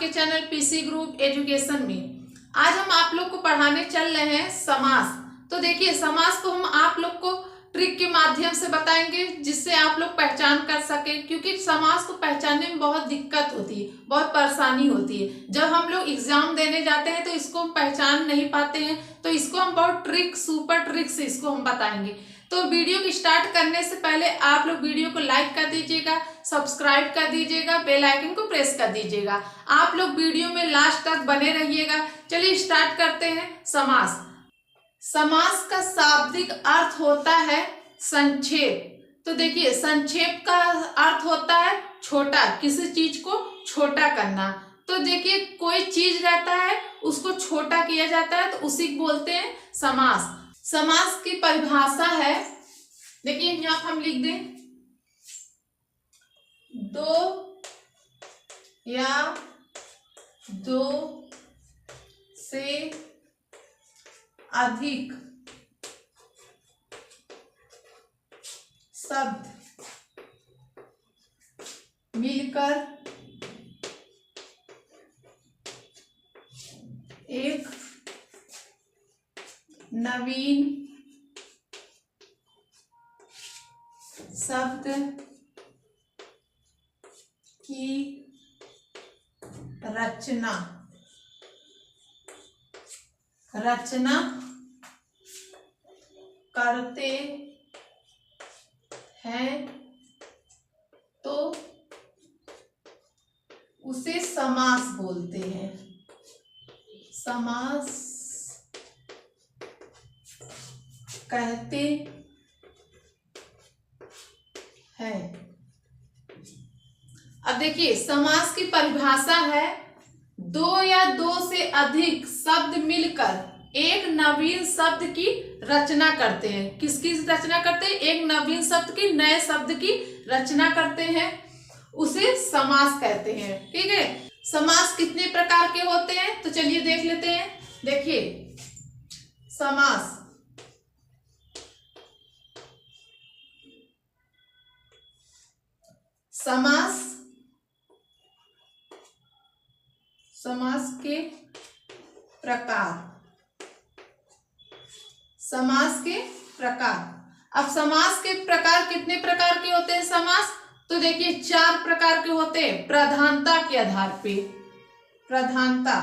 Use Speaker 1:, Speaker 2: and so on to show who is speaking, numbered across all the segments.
Speaker 1: आपके channel PC group education में। आज हम आप लोग को पढ़ाने चल रहे हैं समास। तो देखिए, समास को हम आप लोग को ट्रिक के माध्यम से बताएंगे जिससे आप लोग पहचान कर सके, क्योंकि समास को पहचानने में बहुत दिक्कत होती है, बहुत परेशानी होती है। जब हम लोग एग्जाम देने जाते हैं तो इसको हम पहचान नहीं पाते हैं, तो इसको हम बहुत ट्रिक, सुपर ट्रिक से इसको हम बताएंगे। तो वीडियो को स्टार्ट करने से पहले आप लोग वीडियो को लाइक कर दीजिएगा, सब्सक्राइब कर दीजिएगा, बेल आइकन को प्रेस कर दीजिएगा। आप लोग वीडियो में लास्ट तक बने रहिएगा। चलिए स्टार्ट करते हैं। समास। समास का शाब्दिक अर्थ होता है संक्षेप। तो देखिए, संक्षेप का अर्थ होता है छोटा, किसी चीज को छोटा करना। तो देखिए, कोई चीज रहता है उसको छोटा किया जाता है तो उसी को बोलते हैं समास। समास की परिभाषा है, देखिए यहाँ हम लिख दें, दो या दो से अधिक शब्द मिलकर एक नवीन शब्द की रचना करते हैं तो उसे समास बोलते हैं। समास कहते हैं। अब देखिए, समास की परिभाषा है, दो या दो से अधिक शब्द मिलकर एक नवीन शब्द की रचना करते हैं। किसकी रचना करते हैं? एक नवीन शब्द की, नए शब्द की रचना करते हैं, उसे समास कहते हैं। ठीक है। समास कितने प्रकार के होते हैं तो चलिए देख लेते हैं। देखिए, समास समास के प्रकार। समास के प्रकार। अब समास के प्रकार कितने प्रकार के होते हैं समास? तो देखिए, 4 प्रकार के होते हैं प्रधानता के आधार पे। प्रधानता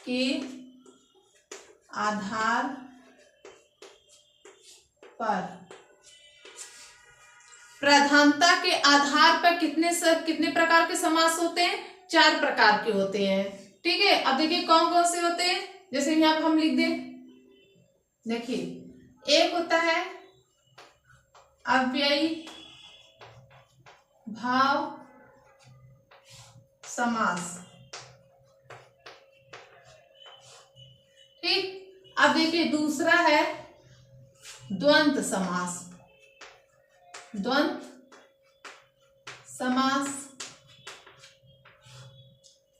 Speaker 1: के आधार पर। प्रधानता के आधार पर कितने प्रकार के समास होते हैं? 4 प्रकार के होते हैं। ठीक है। अब देखिए कौन कौन से होते हैं, जैसे यहाँ पर हम लिख दें। देखिए, एक होता है अव्ययी भाव समास। ठीक। अब देखिए, दूसरा है द्वंद्व समास। द्वंद्व समास।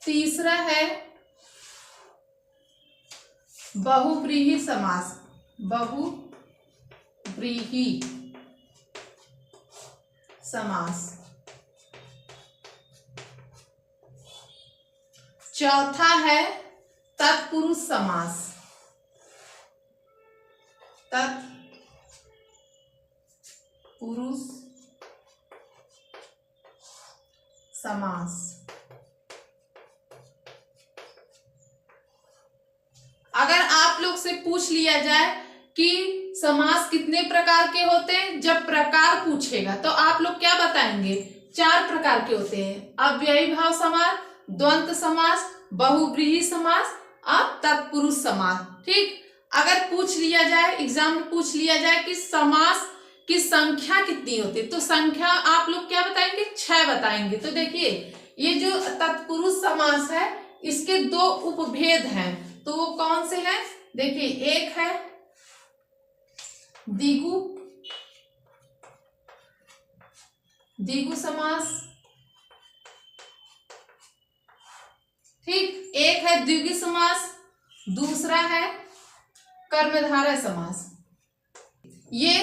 Speaker 1: तीसरा है बहुव्रीहि समास। बहुव्रीहि समास। चौथा है तत्पुरुष समास। तत्पुरुष समास। अगर आप लोग से पूछ लिया जाए कि समास कितने प्रकार के होते हैं, जब प्रकार पूछेगा तो आप लोग क्या बताएंगे? 4 प्रकार के होते हैं, अव्ययी भाव समास, द्वंद्व समास, बहुव्रीहि समास और तत्पुरुष समास। ठीक। अगर पूछ लिया जाए, एग्जाम में पूछ लिया जाए कि समास की संख्या कितनी होती है, तो संख्या आप लोग क्या बताएंगे? 6 बताएंगे। तो देखिए, ये जो तत्पुरुष समास है इसके 2 उपभेद हैं, तो वो कौन से हैं? देखिए, एक है द्विगु समास। ठीक। एक है द्विगु समास, दूसरा है कर्मधारय समास। ये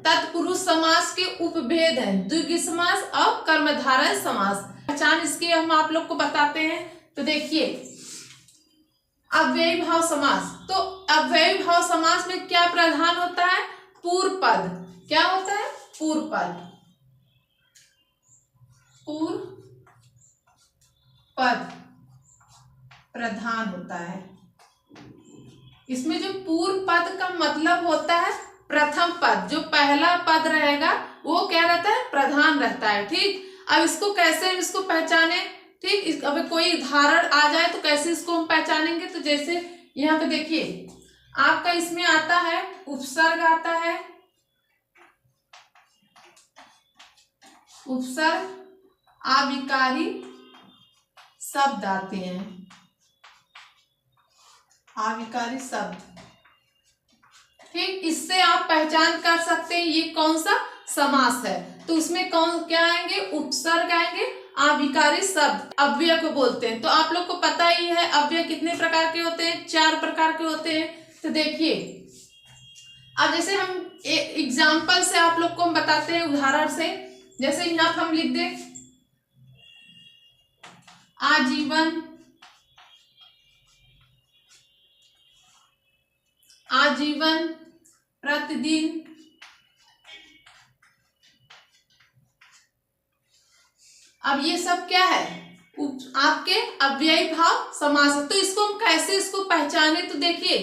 Speaker 1: तत्पुरुष समास के उपभेद हैं, द्विगु समास और कर्मधारय समास। पहचान इसकी हम आप लोग को बताते हैं। तो देखिए अव्ययी भाव समास, तो अव्ययी भाव समास में क्या प्रधान होता है? पूर्व पद। क्या होता है? पूर्व पद। पूर्व पद प्रधान होता है। इसमें जो पूर्व पद का मतलब होता है प्रथम पद, जो पहला पद रहेगा वो क्या रहता है? प्रधान रहता है। ठीक, अब इसको कैसे हम इसको पहचाने? ठीक, अब कोई उदाहरण आ जाए तो कैसे इसको हम पहचानेंगे? तो जैसे यहाँ पे देखिए आपका इसमें आता है उपसर्ग, आता है उपसर्ग, आविकारी शब्द आते हैं, आविकारी शब्द। ठीक, इससे आप पहचान कर सकते हैं ये कौन सा समास है। तो उसमें कौन क्या आएंगे? उपसर्ग आएंगे, आविकारी शब्द, अव्यय को बोलते हैं। तो आप लोग को पता ही है अव्यय कितने प्रकार के होते हैं? 4 प्रकार के होते हैं। तो देखिए अब जैसे हम एग्जाम्पल से आप लोग को हम बताते हैं, उदाहरण से। जैसे यहाँ पर हम लिख दें आजीवन, आजीवन, प्रतिदिन, अब ये सब क्या है? आपके अव्ययी भाव समास। तो इसको हम कैसे इसको पहचाने? तो देखिए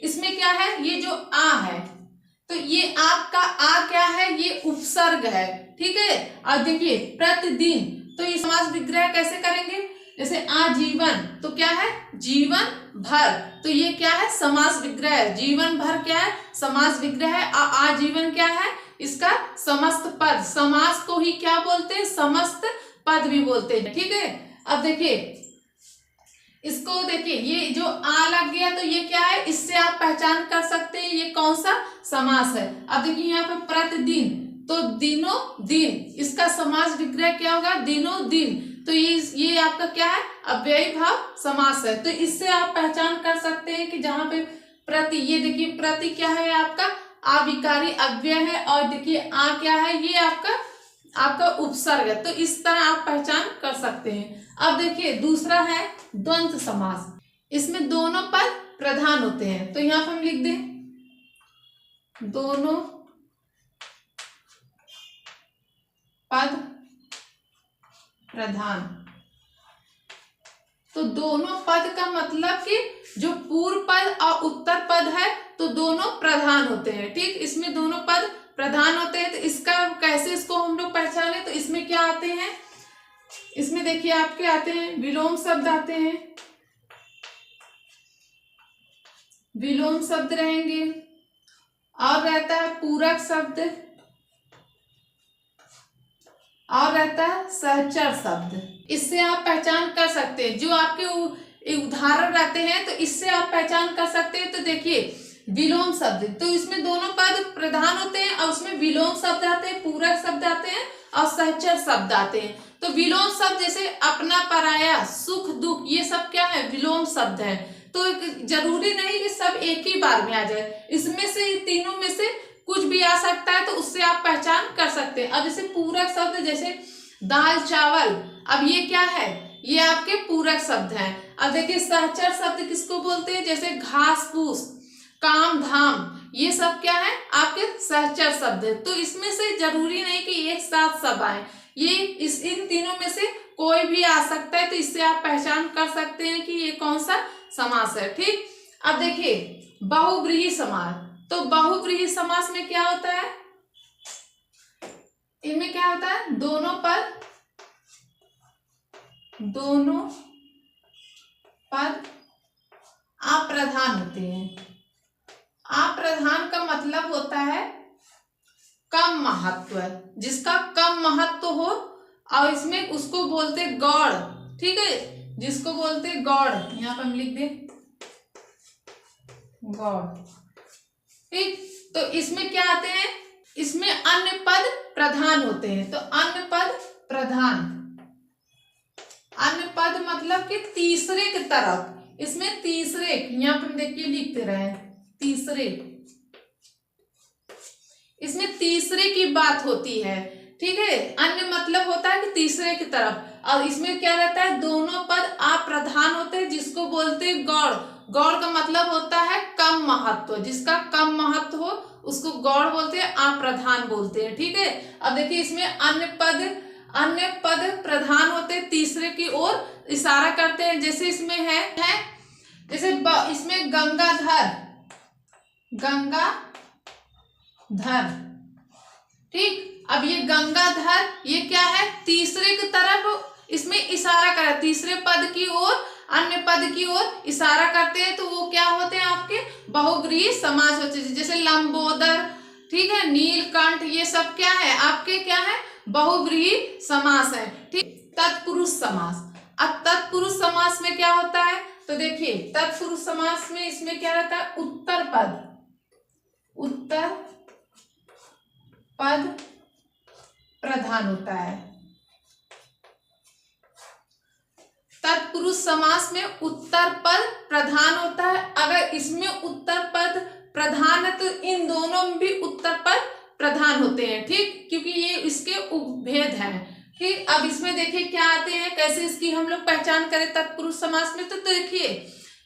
Speaker 1: इसमें क्या है? ये जो आ है, तो ये आपका आ क्या है? ये उपसर्ग है। ठीक है, और देखिए प्रतिदिन, तो ये समास विग्रह कैसे करेंगे? जैसे आजीवन, तो क्या है? जीवन भर, तो ये क्या है? समास विग्रह है। जीवन भर क्या है? समास विग्रह है। आजीवन क्या है? इसका समस्त पद। समास को ही क्या बोलते हैं? समस्त पद भी बोलते हैं। ठीक है, अब देखिए इसको, देखिए ये जो आ लग गया तो ये क्या है? इससे आप पहचान कर सकते हैं ये कौन सा समास है। अब देखिए यहाँ पे प्रतिदिन, तो दिनों दिन, इसका समास विग्रह क्या होगा? दिनों दिन, तो ये आपका क्या है? अव्ययी भाव समास है। तो इससे आप पहचान कर सकते हैं कि जहां पे प्रति, ये देखिए प्रति क्या है? आपका आविकारी अव्यय है, और देखिए आ क्या है? ये आपका उपसर्ग है। तो इस तरह आप पहचान कर सकते हैं। अब देखिए दूसरा है द्वंद्व समास। इसमें दोनों पद प्रधान होते हैं। तो यहाँ पर हम लिख दें दोनों पद प्रधान। तो दोनों पद का मतलब कि जो पूर्व पद और उत्तर पद है तो दोनों प्रधान होते हैं। ठीक, इसमें दोनों पद प्रधान होते हैं। तो इसका कैसे इसको हम लोग पहचाने? तो इसमें क्या आते हैं? इसमें देखिए आपके आते हैं विलोम शब्द आते हैं, विलोम शब्द रहेंगे, और रहता है पूरक शब्द, और रहता है सहचर शब्द। इससे आप पहचान कर सकते हैं। जो आपके उदाहरण रहते हैं तो इससे आप पहचान कर सकते हैं। तो देखिए विलोम शब्द, तो इसमें दोनों पद प्रधान होते हैं और उसमें विलोम शब्द आते हैं, पूरक शब्द आते हैं और सहचर शब्द आते हैं। तो विलोम शब्द जैसे अपना, पराया, सुख, दुख, ये सब क्या है? विलोम शब्द है। तो जरूरी नहीं कि सब एक ही बार में आ जाए, इसमें से तीनों में से कुछ भी आ सकता है। तो उससे आप पहचान कर सकते हैं। अब जैसे पूरक शब्द, जैसे दाल, चावल, अब ये क्या है? ये आपके पूरक शब्द हैं। अब देखिए सहचर शब्द किसको बोलते हैं? जैसे घास फूस, काम धाम, ये सब क्या है? आपके सहचर शब्द है। तो इसमें से जरूरी नहीं कि एक साथ सब आए, ये इन तीनों में से कोई भी आ सकता है। तो इससे आप पहचान कर सकते हैं कि ये कौन सा समास है। ठीक, अब देखिए बहुव्रीहि समास। तो बहुव्रीहि समास में क्या होता है? इनमें क्या होता है? दोनों पद अप्रधान होते हैं। अप्रधान का मतलब होता है कम महत्व, जिसका कम महत्व हो, और इसमें उसको बोलते गौड़। ठीक है, जिसको बोलते गौड़, यहाँ पर हम लिख दें गौड़। ठीक, तो इसमें क्या आते हैं? इसमें अन्य पद प्रधान होते हैं। तो अन्य पद प्रधान, अन्य पद मतलब कि तीसरे की तरफ, इसमें तीसरे, यहाँ पर देखिए लिखते रहे तीसरे, इसमें तीसरे की बात होती है, ठीक है। अन्य मतलब होता है कि तीसरे की तरफ, और इसमें क्या रहता है, दोनों पद अप्रधान होते हैं, जिसको बोलते हैं गौड़। गौड़ का मतलब होता है कम महत्व, जिसका कम महत्व हो उसको गौड़ बोलते हैं, अप्रधान बोलते हैं, ठीक है। अब देखिए इसमें अन्य पद प्रधान होते हैं, तीसरे की ओर इशारा करते हैं। जैसे इसमें है जैसे इसमें गंगाधर, ठीक। अब ये गंगाधर ये क्या है, तीसरे की तरफ इसमें इशारा करा, तीसरे पद की ओर, अन्य पद की ओर इशारा करते हैं, तो वो क्या होते हैं, आपके बहुव्रीहि समास होते हैं। जैसे लंबोदर, ठीक है, नीलकंठ, ये सब क्या है, आपके क्या है, बहुव्रीहि समास है, ठीक। तत्पुरुष समास, अब तत्पुरुष समास में क्या होता है, तो देखिए तत्पुरुष समास में इसमें क्या रहता है, उत्तर पद प्रधान होता है। तत्पुरुष समास में उत्तर पद प्रधान होता है। अगर इसमें उत्तर पद प्रधान है तो इन दोनों में भी उत्तर पद प्रधान होते हैं, ठीक, क्योंकि ये इसके उपभेद हैं, ठीक। अब इसमें देखिए क्या आते हैं, कैसे इसकी हम लोग पहचान करें तत्पुरुष समास में, तो देखिए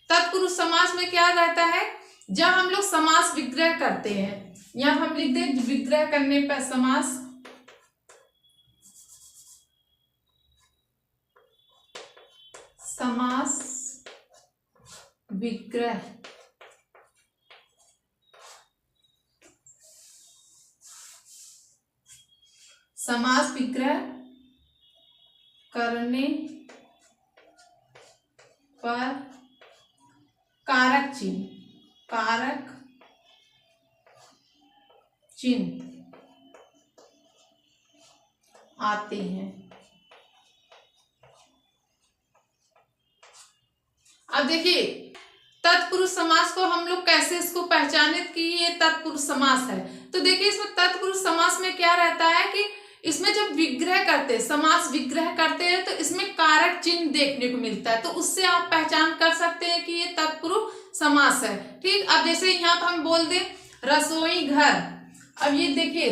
Speaker 1: तत्पुरुष समास में क्या रहता है, जब हम लोग समास विग्रह करते हैं, यहाँ हम लिख दें विग्रह करने पर समास विग्रह, समास विग्रह करने पर कारक चिन्ह आते हैं। अब देखिए तत्पुरुष समास को हम लोग कैसे इसको पहचानित कि ये तत्पुरुष समास है, तो देखिए इसमें तत्पुरुष समास में क्या रहता है कि इसमें जब विग्रह करते, समास विग्रह करते हैं, तो इसमें कारक चिन्ह देखने को मिलता है, तो उससे आप पहचान कर सकते हैं कि ये तत्पुरुष समास है, ठीक। अब जैसे यहाँ पर हम बोल दें रसोई घर, अब ये देखिए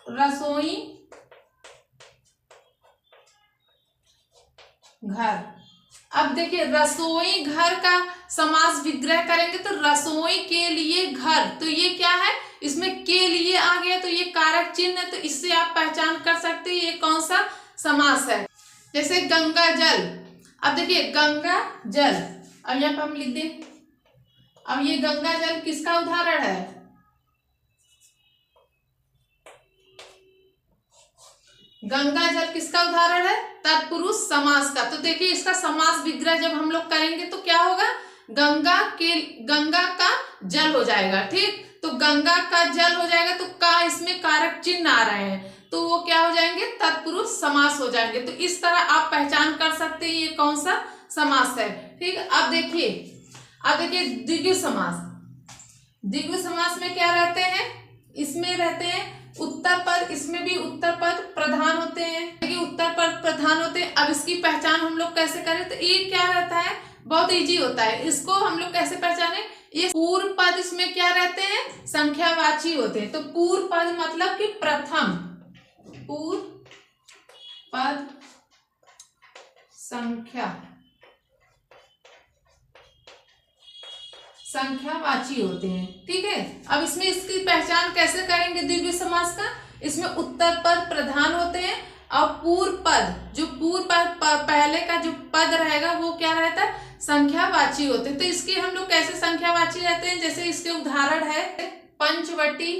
Speaker 1: रसोई घर, अब देखिए रसोई घर का समास विग्रह करेंगे तो रसोई के लिए घर, तो ये क्या है, इसमें के लिए आ गया, तो ये कारक चिन्ह है, तो इससे आप पहचान कर सकते हैं ये कौन सा समास है। जैसे गंगा जल, अब देखिए गंगा जल, अब यहाँ पर हम लिख दें, अब ये गंगा जल किसका उदाहरण है, गंगा जल किसका उदाहरण है, तत्पुरुष समास का। तो देखिए इसका समास विग्रह जब हम लोग करेंगे तो क्या होगा, गंगा का जल हो जाएगा, ठीक। तो गंगा का जल हो जाएगा, तो का इसमें कारक चिन्ह आ रहे हैं, तो वो क्या हो जाएंगे, तत्पुरुष समास हो जाएंगे। तो इस तरह आप पहचान कर सकते हैं ये कौन सा समास है, ठीक। अब देखिए द्विगु समास, द्विगु समास में क्या रहते हैं, इसमें रहते हैं उत्तर पद, इसमें भी उत्तर पद प्रधान होते हैं, देखिए उत्तर पद प्रधान होते हैं। अब इसकी पहचान हम लोग कैसे करें, तो ये क्या रहता है, बहुत इजी होता है, इसको हम लोग कैसे पहचाने, ये पूर्व पद इसमें क्या रहते हैं, संख्यावाची होते हैं, तो पूर्व पद मतलब कि प्रथम, पूर्व पद संख्यावाची होते हैं, ठीक है। अब इसमें इसकी पहचान कैसे करेंगे द्विगु समास का, इसमें उत्तर पद प्रधान होते हैं और पूर्व पद, जो पूर्व पद पहले का जो पद रहेगा वो क्या रहता है, संख्यावाची होते हैं। तो इसके हम लोग कैसे संख्यावाची रहते हैं, जैसे इसके उदाहरण है पंचवटी,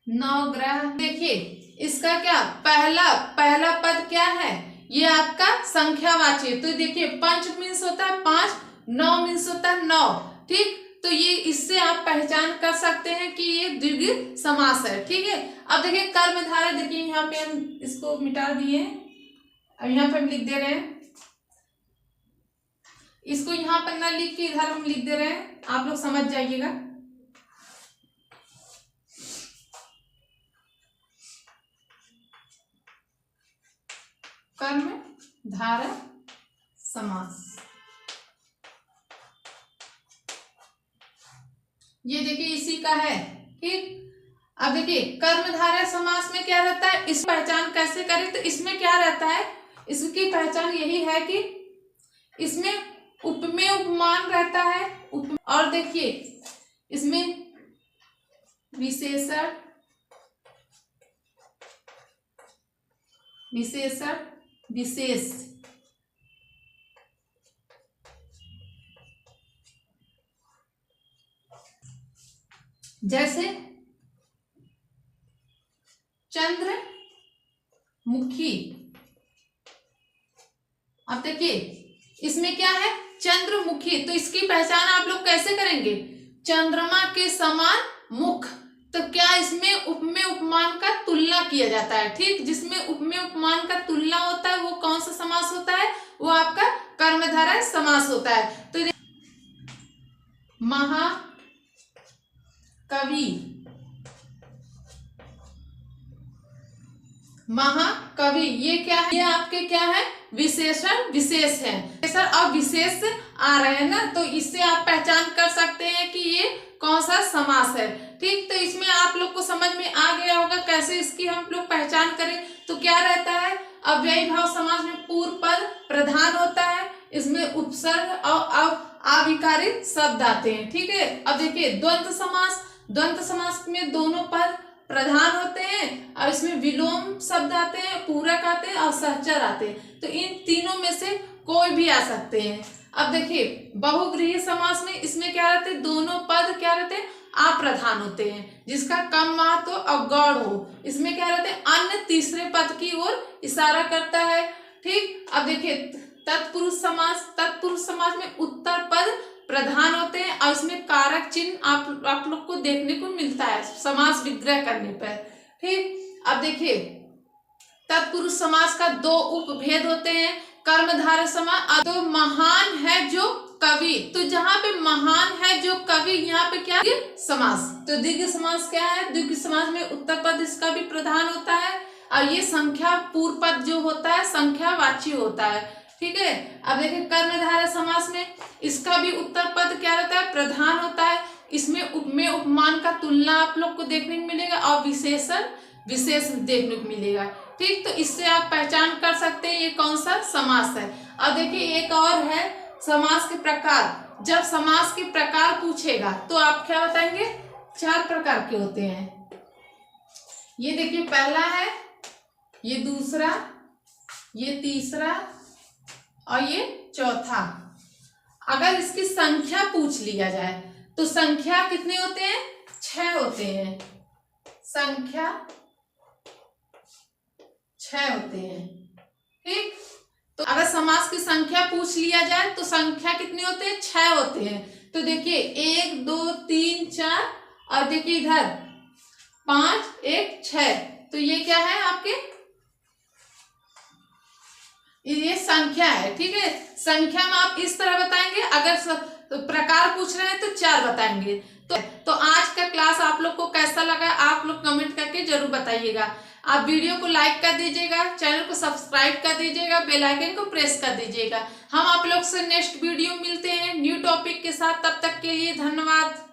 Speaker 1: नवग्रह। देखिए इसका क्या पहला पद क्या है, ये आपका संख्यावाची है, तो देखिए पंच मीन्स होता है 5, 9 मीन्स होता है 9, ठीक। तो ये इससे आप पहचान कर सकते हैं कि ये द्विगु समास है, ठीक है। अब देखिए कर्मधारय, देखिए यहाँ पे हम इसको मिटा दिए, अब यहाँ पे हम लिख दे रहे हैं, इसको यहाँ पर ना लिख के इधर हम लिख दे रहे हैं, आप लोग समझ जाइएगा। कर्मधारय समास, ये देखिए इसी का है। ठीक, अब देखिए कर्मधारय समास में क्या रहता है, इस पहचान कैसे करें, तो इसमें क्या रहता है, इसकी पहचान यही है कि इसमें उपमेय उपमान रहता है, और देखिए इसमें विशेषण विशेष, जैसे चंद्रमुखी। अब देखिए इसमें क्या है, चंद्रमुखी, तो इसकी पहचान आप लोग कैसे करेंगे, चंद्रमा के समान मुख, तो क्या इसमें उपमेय उपमान का तुलना किया जाता है। ठीक, जिसमें उपमेय उपमान का तुलना होता है वो कौन सा समास होता है, वो आपका कर्मधारय समास होता है। तो महाकवि, ये क्या है, ये आपके क्या है, विशेषण विशेष है सर, अब विशेष आ रहे हैं ना, तो इससे आप पहचान कर सकते हैं कि ये कौन सा समास है। ठीक, तो इसमें आप लोग को समझ में आ गया होगा कैसे इसकी हम लोग पहचान करें। तो क्या रहता है, अव्ययी भाव समास में पूर्व पद प्रधान होता है, इसमें उपसर्ग और अविकारित शब्द आते हैं। ठीक है, अब देखिए द्वंद्व समास में दोनों पद प्रधान होते हैं और इसमें विलोम शब्द आते हैं, पूरक आते हैं और सहचर आते हैं, तो इन तीनों में से कोई भी आ सकते हैं। अब देखिए बहुव्रीहि समास में इसमें क्या रहते हैं, दोनों पद क्या रहते हैं, अप्रधान होते हैं, जिसका कम महत्व और गौड़ हो, इसमें क्या रहते हैं, अन्य तीसरे पद की ओर इशारा करता है। ठीक, अब देखिए तत्पुरुष समास में उत्तर पद प्रधान होते हैं और इसमें कारक चिन्ह आप लोग को देखने को मिलता है समास विग्रह करने पर। ठीक, अब देखिए तत्पुरुष समास का दो उपभेद होते हैं, कर्मधारय समास, तो महान है जो कवि, तो जहां पे महान है जो कवि, यहाँ पे क्या समास, तो द्विगु समास क्या है, द्विगु समास में उत्तर पद इसका भी प्रधान होता है और ये संख्या पूर्व पद जो होता है संख्यावाची होता है। ठीक है, अब देखिए कर्मधारय समास में इसका भी उत्तर पद क्या रहता है, प्रधान होता है, इसमें उपमेय उपमान का तुलना आप लोग को देखने को मिलेगा और विशेषण विशेष देखने को मिलेगा। ठीक, तो इससे आप पहचान कर सकते हैं ये कौन सा समास है। अब देखिए एक और है समास के प्रकार, जब समास के प्रकार पूछेगा तो आप क्या बताएंगे, 4 प्रकार के होते हैं। ये देखिए पहला है, ये दूसरा, ये तीसरा और ये चौथा। अगर इसकी संख्या पूछ लिया जाए तो संख्या कितने होते हैं, 6 होते हैं, संख्या 6 होते हैं। ठीक, तो अगर समास की संख्या पूछ लिया जाए तो संख्या कितने होते हैं, 6 होते हैं। तो देखिए 1 2 3 4 और देखिए इधर 5 1 6, तो ये क्या है आपके, ये संख्या है। ठीक है, संख्या में आप इस तरह बताएंगे, अगर तो प्रकार पूछ रहे हैं तो 4 बताएंगे। तो आज का क्लास आप लोग को कैसा लगा आप लोग कमेंट करके जरूर बताइएगा। आप वीडियो को लाइक कर दीजिएगा, चैनल को सब्सक्राइब कर दीजिएगा, बेल आइकन को प्रेस कर दीजिएगा। हम आप लोग से नेक्स्ट वीडियो मिलते हैं न्यू टॉपिक के साथ, तब तक के लिए धन्यवाद।